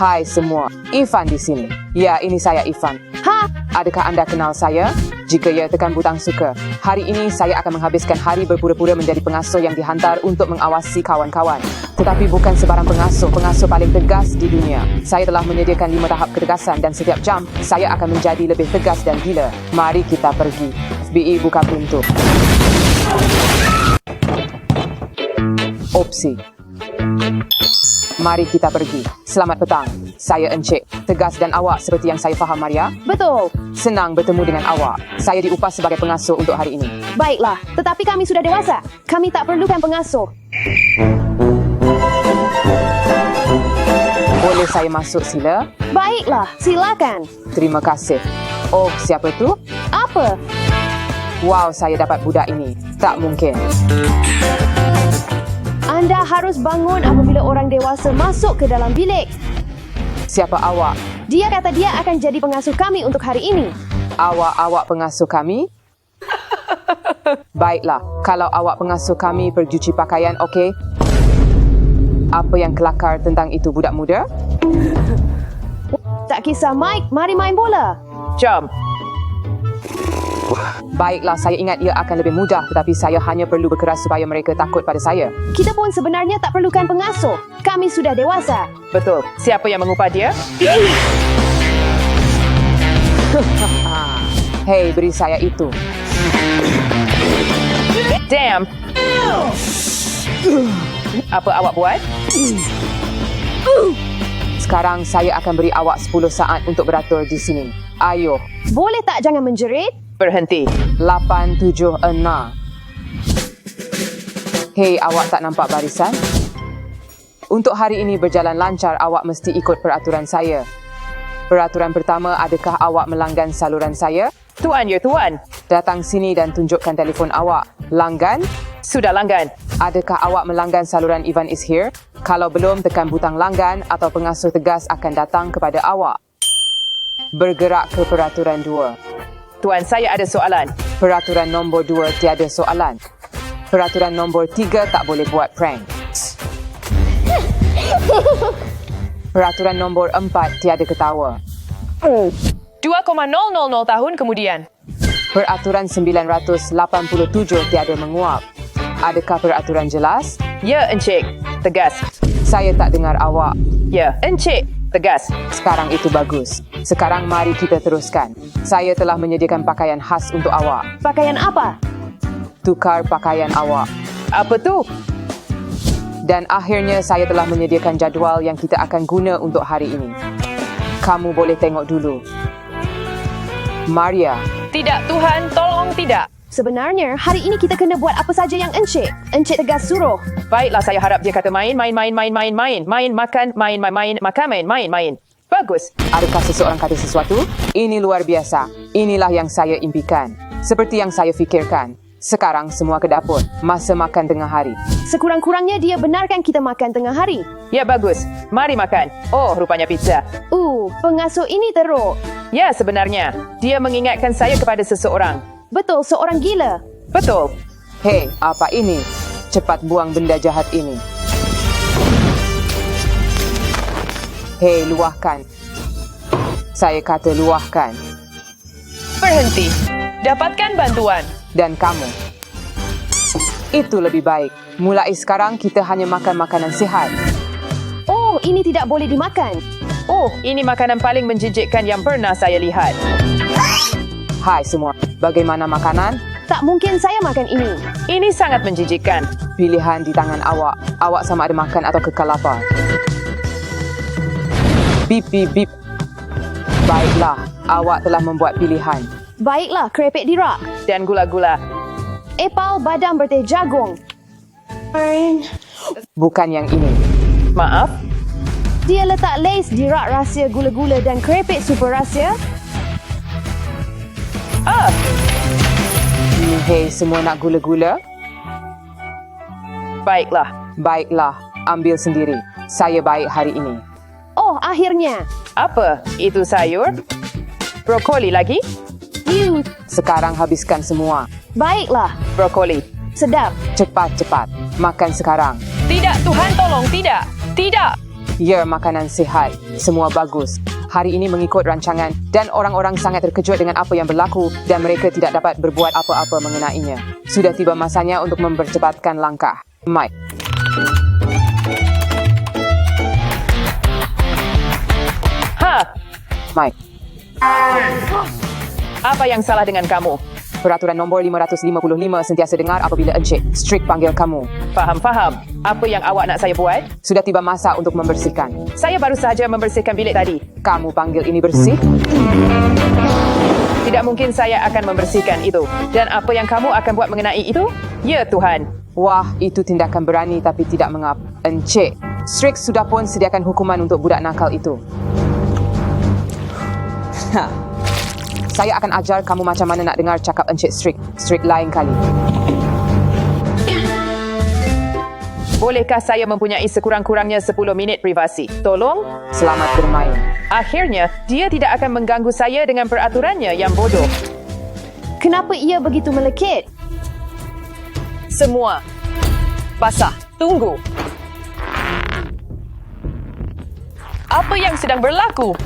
Hai semua, Ivan di sini. Ya, ini saya Ivan. Ha? Adakah anda kenal saya? Jika ya, tekan butang suka. Hari ini saya akan menghabiskan hari berpura-pura menjadi pengasuh yang dihantar untuk mengawasi kawan-kawan. Tetapi bukan sebarang pengasuh paling tegas di dunia. Saya telah menyediakan 5 tahap ketegasan dan setiap jam saya akan menjadi lebih tegas dan gila. Mari kita pergi. FBI buka pintu. Opsi. Mari kita pergi. Selamat petang. Saya Encik. Tegas dan awak seperti yang saya faham, Maria. Betul. Senang bertemu dengan awak. Saya diupah sebagai pengasuh untuk hari ini. Baiklah, tetapi kami sudah dewasa. Kami tak perlukan pengasuh. Boleh saya masuk sila? Baiklah, silakan. Terima kasih. Oh, siapa tu? Apa? Wow, saya dapat budak ini. Tak mungkin. Anda harus bangun apabila orang dewasa masuk ke dalam bilik. Siapa awak? Dia kata dia akan jadi pengasuh kami untuk hari ini. Awak pengasuh kami? Baiklah, kalau awak pengasuh kami bercuci pakaian, okey? Apa yang kelakar tentang itu, budak muda? Tak kisah, Mike. Mari main bola. Jom. Baiklah, saya ingat ia akan lebih mudah, tetapi saya hanya perlu berkeras supaya mereka takut pada saya. Kita pun sebenarnya tak perlukan pengasuh. Kami sudah dewasa. Betul. Siapa yang mengupah dia? Hei, beri saya itu. Damn. Apa awak buat? Sekarang saya akan beri awak 10 saat untuk beratur di sini. Ayo. Boleh tak jangan menjerit? Berhenti. 8, 7, 6. Hei, awak tak nampak barisan? Untuk hari ini berjalan lancar, awak mesti ikut peraturan saya. Peraturan pertama, adakah awak melanggan saluran saya? Tuan, ya tuan. Datang sini dan tunjukkan telefon awak. Langgan? Sudah langgan. Adakah awak melanggan saluran Ivan is here? Kalau belum, tekan butang langgan atau pengasuh tegas akan datang kepada awak. Bergerak ke peraturan 2. Tuan, saya ada soalan. Peraturan nombor 2, tiada soalan. Peraturan nombor 3, tak boleh buat prank. Peraturan nombor 4, tiada ketawa. 2,000 tahun kemudian. Peraturan 987, tiada menguap. Adakah peraturan jelas? Ya, Encik. Tegas. Saya tak dengar awak. Ya, Encik. Tegas. Sekarang itu bagus. Sekarang mari kita teruskan. Saya telah menyediakan pakaian khas untuk awak. Pakaian apa? Tukar pakaian awak. Apa tu? Dan akhirnya saya telah menyediakan jadual yang kita akan guna untuk hari ini. Kamu boleh tengok dulu. Maria. Tidak, Tuhan. Tolong tidak. Sebenarnya, hari ini kita kena buat apa saja yang Encik tegas suruh. Baiklah, saya harap dia kata main. Bagus. Adakah seseorang kata sesuatu? Ini luar biasa. Inilah yang saya impikan. Seperti yang saya fikirkan. Sekarang semua ke dapur. Masa makan tengah hari. Sekurang-kurangnya dia benarkan kita makan tengah hari. Ya, bagus. Mari makan. Oh, rupanya pizza. Pengasuh ini teruk. Ya, sebenarnya. Dia mengingatkan saya kepada seseorang. Betul, seorang gila. Betul. Hei, apa ini? Cepat buang benda jahat ini. Hei, luahkan. Saya kata luahkan. Berhenti. Dapatkan bantuan. Dan kamu. Itu lebih baik. Mulai sekarang kita hanya makan makanan sihat. Oh, ini tidak boleh dimakan. Oh, ini makanan paling menjijikkan yang pernah saya lihat. Hai semua, bagaimana makanan? Tak mungkin saya makan ini. Ini sangat menjijikkan. Pilihan di tangan awak. Awak sama ada makan atau kekal lapar. Bip, bip, bip. Baiklah, awak telah membuat pilihan. Baiklah, kerepek dirak. Dan gula-gula. Epal badam berteh jagung. Bukan yang ini. Maaf. Dia letak lace dirak rahsia gula-gula dan kerepek super rahsia. Hei, semua nak gula-gula? Baiklah. Baiklah, ambil sendiri. Saya baik hari ini. Oh, akhirnya. Apa? Itu sayur? Brokoli lagi? Sekarang habiskan semua. Baiklah. Brokoli. Sedap. Cepat, cepat. Makan sekarang. Tidak, Tuhan tolong, tidak. Tidak. Ya, makanan sihat. Semua bagus. Hari ini mengikut rancangan dan orang-orang sangat terkejut dengan apa yang berlaku dan mereka tidak dapat berbuat apa-apa mengenainya. Sudah tiba masanya untuk mempercepatkan langkah. Mike. Mike. Apa yang salah dengan kamu? Peraturan nombor 555 sentiasa dengar apabila Encik Strick panggil kamu. Faham. Apa yang awak nak saya buat? Sudah tiba masa untuk membersihkan. Saya baru sahaja membersihkan bilik tadi. Kamu panggil ini bersih? Tidak mungkin saya akan membersihkan itu. Dan apa yang kamu akan buat mengenai itu? Ya Tuhan. Wah, itu tindakan berani tapi tidak mengap. Encik Strick sudah pun sediakan hukuman untuk budak nakal itu. Saya akan ajar kamu macam mana nak dengar cakap Encik Strick. Strick lain kali. Bolehkah saya mempunyai sekurang-kurangnya 10 minit privasi? Tolong? Selamat bermain. Akhirnya, dia tidak akan mengganggu saya dengan peraturannya yang bodoh. Kenapa ia begitu melekit? Semua basah. Tunggu. Apa yang sedang berlaku?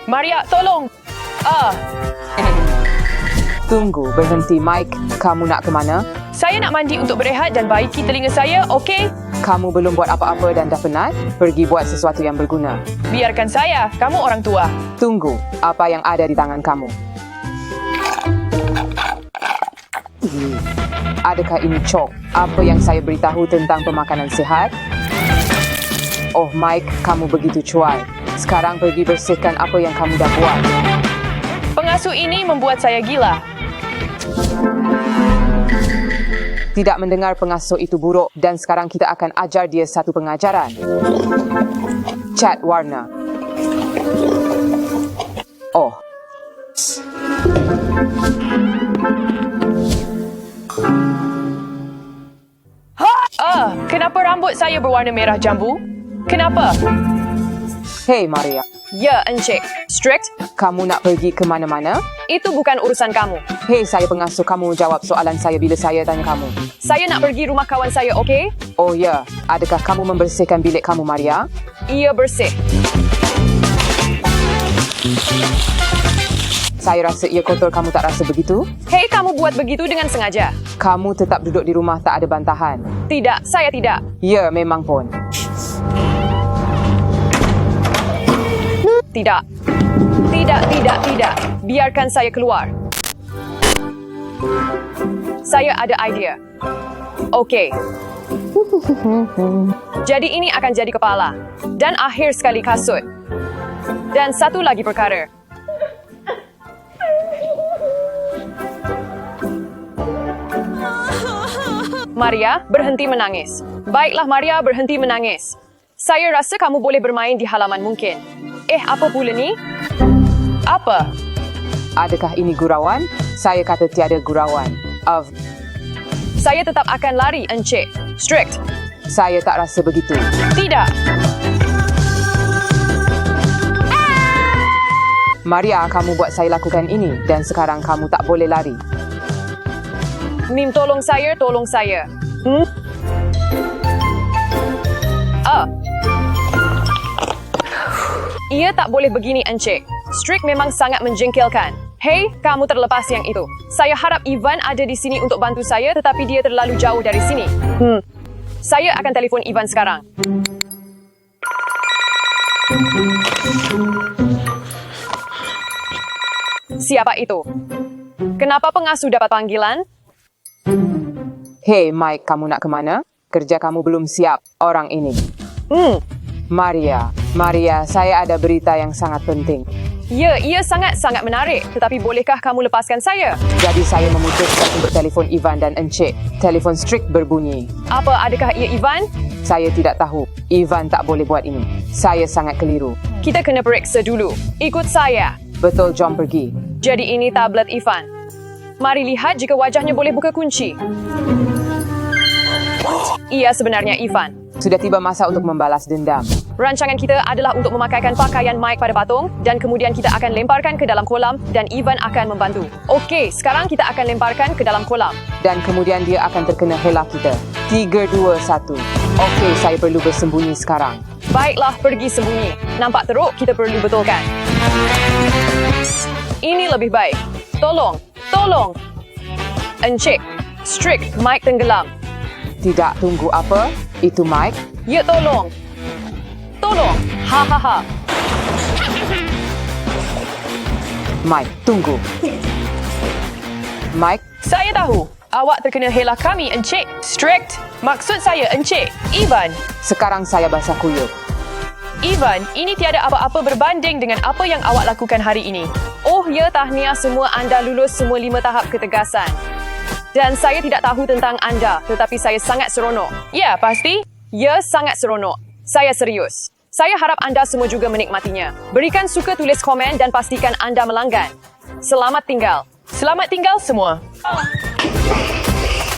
Maria, tolong. Tunggu, berhenti Mike. Kamu nak ke mana? Saya nak mandi untuk berehat dan baiki telinga saya, okey? Kamu belum buat apa-apa dan dah penat? Pergi buat sesuatu yang berguna. Biarkan saya, kamu orang tua. Tunggu, apa yang ada di tangan kamu? Adakah ini cok? Apa yang saya beritahu tentang pemakanan sihat? Oh Mike, kamu begitu cuai. Sekarang pergi bersihkan apa yang kamu dah buat. Pengasuh ini membuat saya gila. Tidak mendengar pengasuh itu buruk dan sekarang kita akan ajar dia satu pengajaran. Cat warna. Oh. Kenapa rambut saya berwarna merah jambu? Kenapa? Hey Maria, Ya, Encik. Strict? kamu nak pergi ke mana-mana? Itu bukan urusan kamu. Hey, saya pengasuh, kamu jawab soalan saya bila saya tanya kamu. Saya nak pergi rumah kawan saya, okey? Oh ya, adakah kamu membersihkan bilik kamu Maria? Ia bersih. Saya rasa ia kotor, kamu tak rasa begitu? Hei, kamu buat begitu dengan sengaja. Kamu tetap duduk di rumah tak ada bantahan. Tidak, saya tidak. Ya, memang pun. Tidak. Tidak. Biarkan saya keluar. Saya ada idea. Okey. Jadi ini akan jadi kepala. Dan akhir sekali kasut. Dan satu lagi perkara. Maria, berhenti menangis. Baiklah Maria, berhenti menangis. Saya rasa kamu boleh bermain di halaman mungkin. Apa pula ni? Apa? Adakah ini gurauan? Saya kata tiada gurauan. Saya tetap akan lari, Encik. Strict. Saya tak rasa begitu. Tidak. Maria, kamu buat saya lakukan ini dan sekarang kamu tak boleh lari. Mim, tolong saya. Ia tak boleh begini, Encik. Strict memang sangat menjengkelkan. Hei, kamu terlepas yang itu. Saya harap Ivan ada di sini untuk bantu saya, tetapi dia terlalu jauh dari sini. Saya akan telefon Ivan sekarang. Siapa itu? Kenapa pengasuh dapat panggilan? Hey Mike, kamu nak ke mana? Kerja kamu belum siap, orang ini. Maria, saya ada berita yang sangat penting. Ya, ia sangat-sangat menarik. Tetapi bolehkah kamu lepaskan saya? Jadi saya memutuskan untuk telefon Ivan dan Encik. Telefon Strict berbunyi. Apa, adakah ia Ivan? Saya tidak tahu. Ivan tak boleh buat ini. Saya sangat keliru. Kita kena periksa dulu. Ikut saya. Betul, jom pergi. Jadi ini tablet Ivan. Mari lihat jika wajahnya boleh buka kunci. Ia sebenarnya Ivan. Sudah tiba masa untuk membalas dendam. Rancangan kita adalah untuk memakaikan pakaian Mike pada patung dan kemudian kita akan lemparkan ke dalam kolam dan Ivan akan membantu. Okey, sekarang kita akan lemparkan ke dalam kolam. Dan kemudian dia akan terkena helah kita. 3, 2, 1. Okey, saya perlu bersembunyi sekarang. Baiklah, pergi sembunyi. Nampak teruk, kita perlu betulkan. Ini lebih baik. Tolong, tolong. Encik, Strick, Mike tenggelam. Tidak, tunggu apa? Itu Mike? Ya, tolong. Tolong. Hahaha. Mike, tunggu. Mike, Saya tahu. Awak terkena helah kami, Encik. Strict. Maksud saya, Encik. Ivan. sekarang saya basah kuyup. Ivan, ini tiada apa-apa berbanding dengan apa yang awak lakukan hari ini. Oh ya, tahniah semua anda lulus semua 5 tahap ketegasan. Dan saya tidak tahu tentang anda, tetapi saya sangat seronok. Ya, pasti. Ya, sangat seronok. Saya serius. Saya harap anda semua juga menikmatinya. Berikan suka, tulis komen dan pastikan anda melanggan. Selamat tinggal. Selamat tinggal semua.